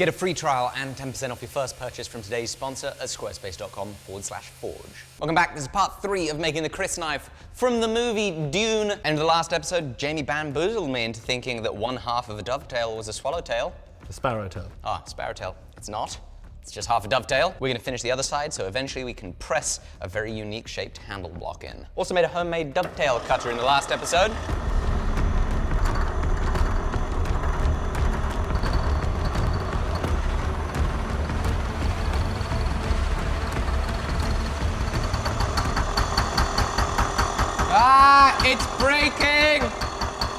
Get a free trial and 10% off your first purchase from today's sponsor at squarespace.com/forge. Welcome back. This is part 3 of making the CRYSKNIFE from the movie Dune. And in the last episode, Jamie bamboozled me into thinking that one half of a dovetail was a swallowtail. A sparrowtail. Ah, sparrowtail. It's not. It's just half a dovetail. We're gonna finish the other side, so eventually we can press a very unique shaped handle block in. Also made a homemade dovetail cutter in the last episode. Ah, it's breaking!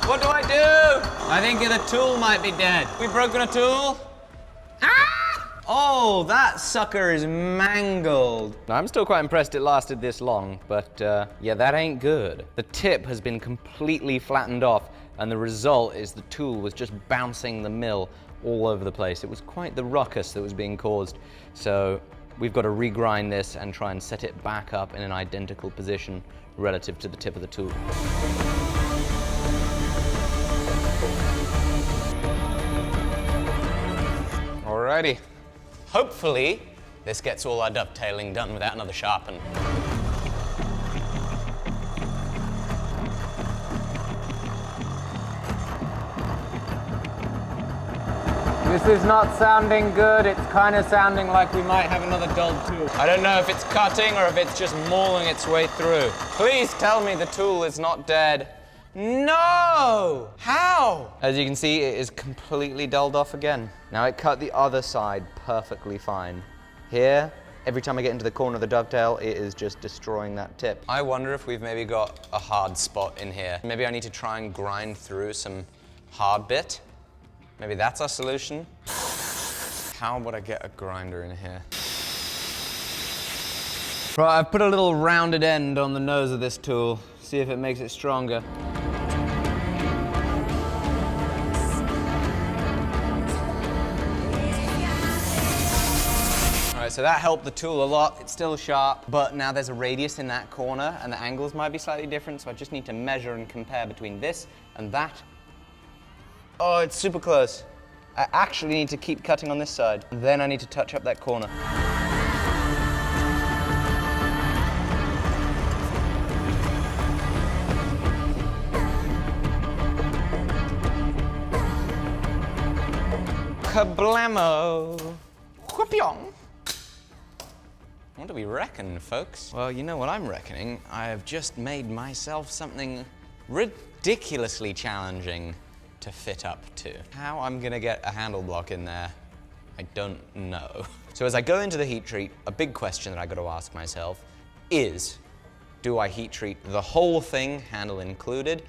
What do I do? I think the tool might be dead. We've broken a tool? Ah! Oh, that sucker is mangled. I'm still quite impressed it lasted this long, but yeah, that ain't good. The tip has been completely flattened off, and the result is the tool was just bouncing the mill all over the place. It was quite the ruckus that was being caused. So we've got to regrind this and try and set it back up in an identical position relative to the tip of the tool. Alrighty. Hopefully, this gets all our dovetailing done without another sharpen. This is not sounding good. It's kind of sounding like we might have another dull tool. I don't know if it's cutting or if it's just mauling its way through. Please tell me the tool is not dead. No! How? As you can see, it is completely dulled off again. Now it cut the other side perfectly fine. Here, every time I get into the corner of the dovetail, it is just destroying that tip. I wonder if we've maybe got a hard spot in here. Maybe I need to try and grind through some hard bit. Maybe that's our solution. How would I get a grinder in here? Right, I've put a little rounded end on the nose of this tool. See if it makes it stronger. Alright, so that helped the tool a lot. It's still sharp, but now there's a radius in that corner and the angles might be slightly different, so I just need to measure and compare between this and that. Oh, it's super close. I actually need to keep cutting on this side. Then I need to touch up that corner. Kablamo! Whoop-yong! What do we reckon, folks? Well, you know what I'm reckoning. I have just made myself something ridiculously challenging to fit up to. How I'm gonna get a handle block in there, I don't know. So as I go into the heat treat, a big question that I gotta ask myself is, do I heat treat the whole thing, handle included,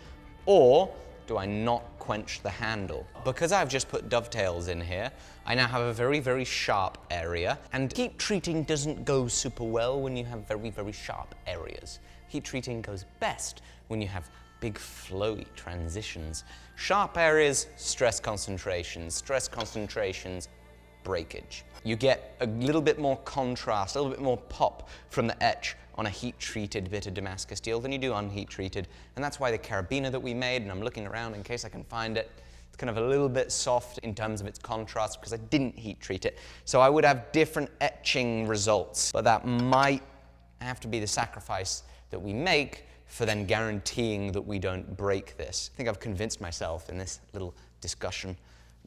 or do I not quench the handle? Because I've just put dovetails in here, I now have a very, very sharp area, and heat treating doesn't go super well when you have very, very sharp areas. Heat treating goes best when you have big flowy transitions. Sharp areas, stress concentrations, breakage. You get a little bit more contrast, a little bit more pop from the etch on a heat-treated bit of Damascus steel than you do unheat-treated, and that's why the carabiner that we made, and I'm looking around in case I can find it, it's kind of a little bit soft in terms of its contrast because I didn't heat-treat it. So I would have different etching results, but that might have to be the sacrifice that we make for then guaranteeing that we don't break this. I think I've convinced myself in this little discussion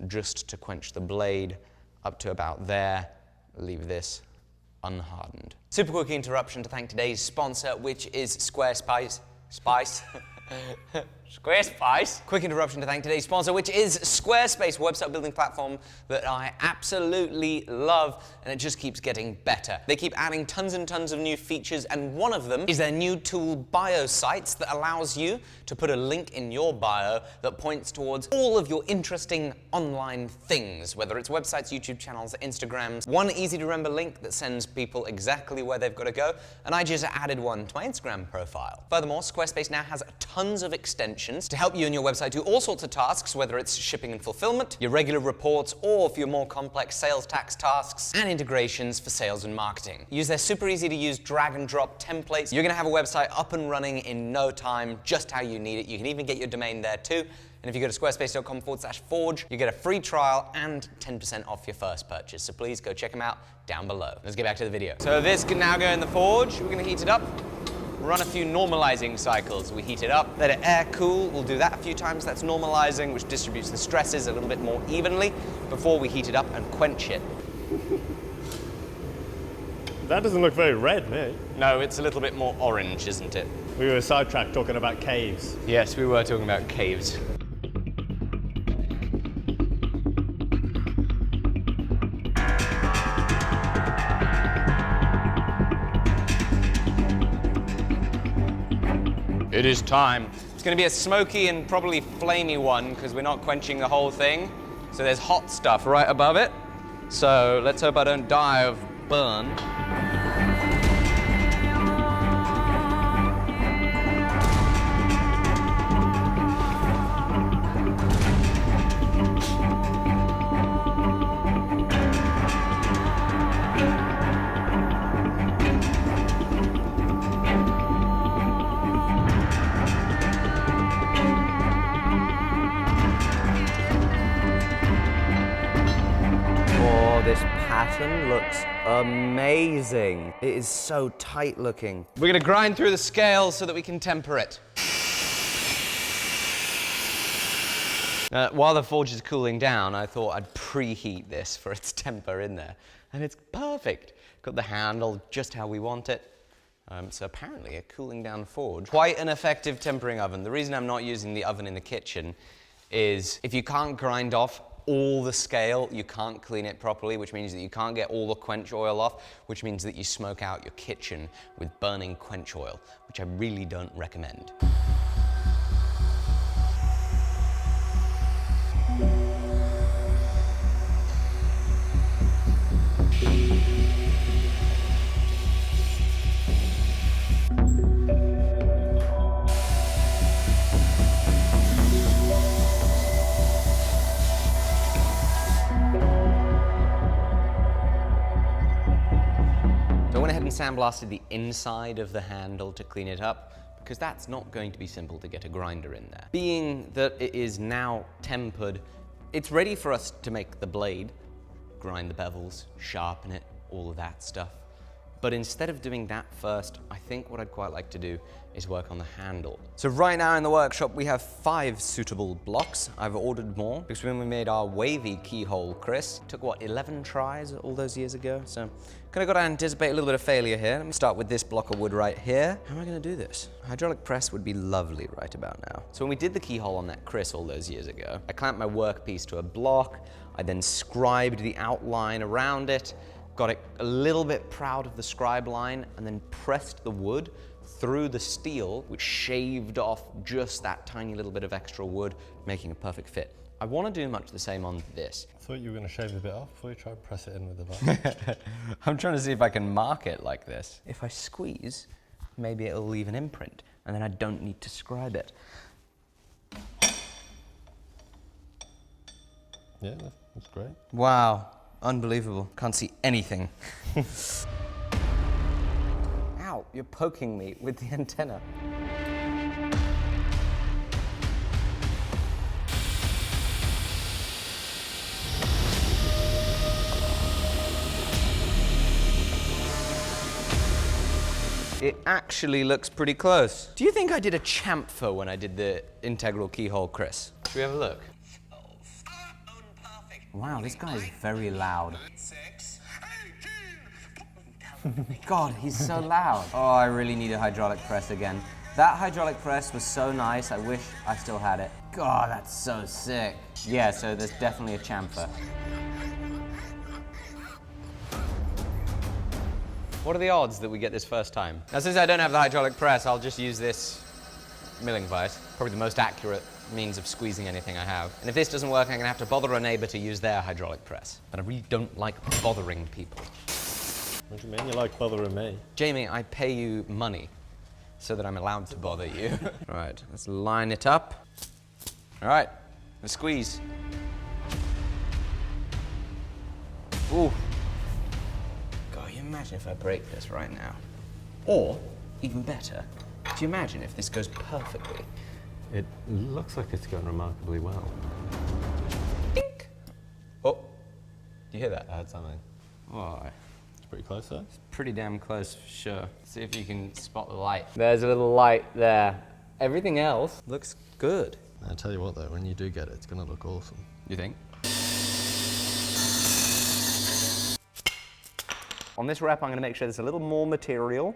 just to quench the blade up to about there, leave this unhardened. Super quick interruption to thank today's sponsor, which is Squarespace. Squarespace. Quick interruption to thank today's sponsor, which is Squarespace, a website building platform that I absolutely love, and it just keeps getting better. They keep adding tons and tons of new features, and one of them is their new tool bio sites that allows you to put a link in your bio that points towards all of your interesting online things, whether it's websites, YouTube channels, Instagrams. One easy to remember link that sends people exactly where they've got to go, and I just added one to my Instagram profile. Furthermore, Squarespace now has tons of extensions to help you and your website do all sorts of tasks, whether it's shipping and fulfillment, your regular reports, or for your more complex sales tax tasks, and integrations for sales and marketing. Use their super easy to use drag and drop templates. You're gonna have a website up and running in no time, just how you need it. You can even get your domain there too. And if you go to squarespace.com/forge, you get a free trial and 10% off your first purchase. So please go check them out down below. Let's get back to the video. So this can now go in the forge. We're gonna heat it up. Run a few normalizing cycles. We heat it up, let it air cool. We'll do that a few times. That's normalizing, which distributes the stresses a little bit more evenly before we heat it up and quench it. That doesn't look very red, mate. No, it's a little bit more orange, isn't it? We were sidetracked talking about caves. Yes, we were talking about caves. It is time. It's going to be a smoky and probably flamey one because we're not quenching the whole thing. So there's hot stuff right above it. So let's hope I don't die of burn. This pattern looks amazing. It is so tight looking. We're gonna grind through the scale so that we can temper it. While the forge is cooling down, I thought I'd preheat this for its temper in there. And it's perfect. Got the handle just how we want it. So apparently a cooling down forge. Quite an effective tempering oven. The reason I'm not using the oven in the kitchen is if you can't grind off all the scale, you can't clean it properly, which means that you can't get all the quench oil off, which means that you smoke out your kitchen with burning quench oil, which I really don't recommend. Sandblasted the inside of the handle to clean it up because that's not going to be simple to get a grinder in there. Being that it is now tempered, it's ready for us to make the blade, grind the bevels, sharpen it, all of that stuff. But instead of doing that first, I think what I'd quite like to do is work on the handle. So right now in the workshop, we have 5 suitable blocks. I've ordered more because when we made our wavy keyhole Chris, it took what, 11 tries all those years ago? So kind of got to anticipate a little bit of failure here. Let me start with this block of wood right here. How am I going to do this? A hydraulic press would be lovely right about now. So when we did the keyhole on that Chris all those years ago, I clamped my workpiece to a block. I then scribed the outline around it, got it a little bit proud of the scribe line, and then pressed the wood through the steel, which shaved off just that tiny little bit of extra wood, making a perfect fit. I want to do much the same on this. I thought you were going to shave the bit off before you try to press it in with the vice. I'm trying to see if I can mark it like this. If I squeeze, maybe it'll leave an imprint, and then I don't need to scribe it. Yeah, that's great. Wow. Unbelievable. Can't see anything. Ow, you're poking me with the antenna. It actually looks pretty close. Do you think I did a chamfer when I did the integral keyhole, Chris? Should we have a look? Wow, this guy is very loud. God, he's so loud. Oh, I really need a hydraulic press again. That hydraulic press was so nice, I wish I still had it. God, that's so sick. Yeah, so there's definitely a chamfer. What are the odds that we get this first time? Now, since I don't have the hydraulic press, I'll just use this milling vise. Probably the most accurate means of squeezing anything I have. And if this doesn't work, I'm gonna have to bother a neighbor to use their hydraulic press. And I really don't like bothering people. What do you mean you like bothering me? Jamie, I pay you money so that I'm allowed to bother you. All right, let's line it up. All right, let's squeeze. Ooh. God, you imagine if I break this right now? Or, even better, do you imagine if this goes perfectly? It looks like it's going remarkably well. Dink. Oh, do you hear that? I had something. Oh, It's pretty close though. pretty damn close for sure. See if you can spot the light. There's a little light there. Everything else looks good. I tell you what though, when you do get it, it's gonna look awesome. You think? On this wrap, I'm going to make sure there's a little more material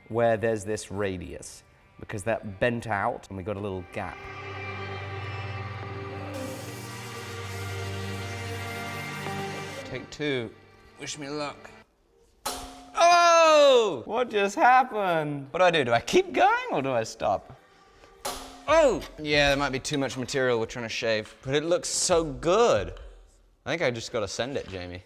where there's this radius, because that bent out and we got a little gap. Take two. Wish me luck. Oh! What just happened? What do? Do I keep going or do I stop? Oh! Yeah, there might be too much material we're trying to shave, but it looks so good. I think I just got to send it, Jamie.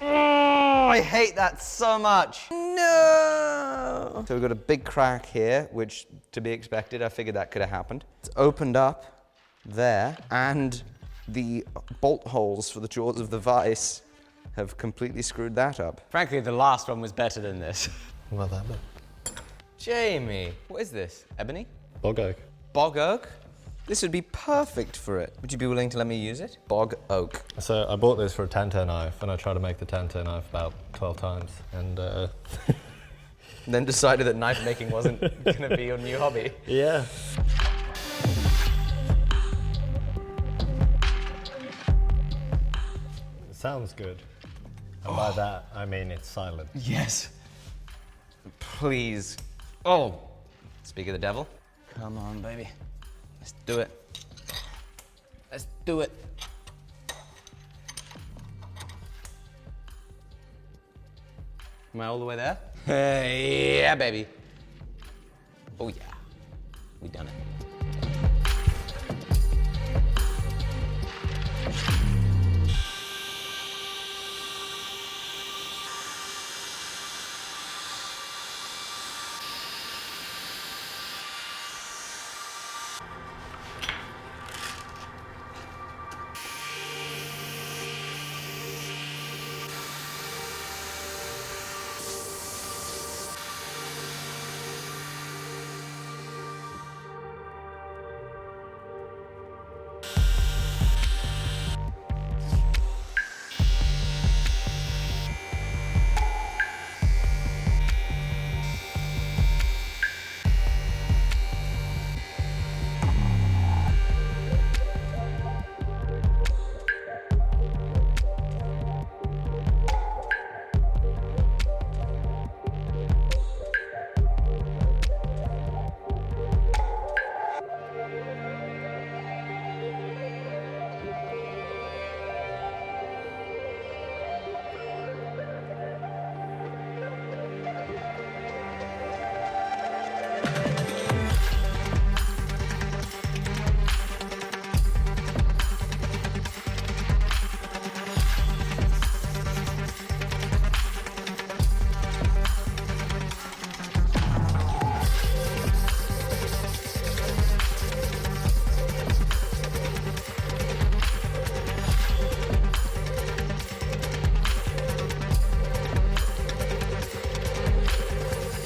Oh, I hate that so much. No! So we've got a big crack here, which, to be expected, I figured that could have happened. It's opened up there, and the bolt holes for the jaws of the vise have completely screwed that up. Frankly, the last one was better than this. What about that bit? Jamie, what is this? Ebony? Bog oak. Bog oak? This would be perfect for it. Would you be willing to let me use it? Bog oak. So I bought this for a Tanto knife, and I tried to make the Tanto knife about 12 times, and Then decided that knife making wasn't gonna be your new hobby. yeah. It sounds good. And by that, I mean it's silent. Yes. Please. Oh. Speak of the devil. Come on, baby. Let's do it. Let's do it. Am I all the way there? Hey, yeah, baby. Oh, yeah. We done it.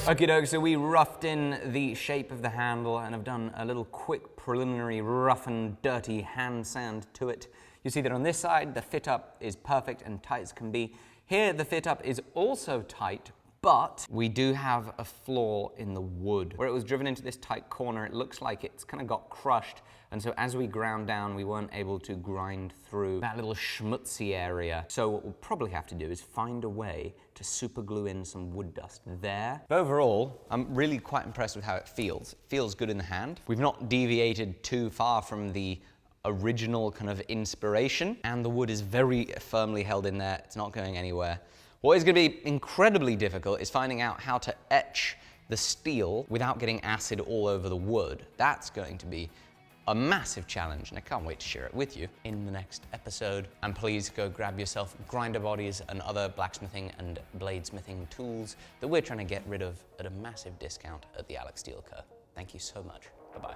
Okie doke, so we roughed in the shape of the handle and have done a little quick preliminary rough and dirty hand sand to it. You see that on this side, the fit up is perfect and tight as can be. Here, the fit up is also tight, but we do have a flaw in the wood. Where it was driven into this tight corner, it looks like it's kind of got crushed. And so as we ground down, we weren't able to grind through that little schmutzy area. So what we'll probably have to do is find a way to super glue in some wood dust there. But overall, I'm really quite impressed with how it feels. It feels good in the hand. We've not deviated too far from the original kind of inspiration, and the wood is very firmly held in there. It's not going anywhere. What is going to be incredibly difficult is finding out how to etch the steel without getting acid all over the wood. That's going to be a massive challenge, and I can't wait to share it with you in the next episode. And please go grab yourself grinder bodies and other blacksmithing and bladesmithing tools that we're trying to get rid of at a massive discount at the Alec Steele Co. Thank you so much. Bye-bye.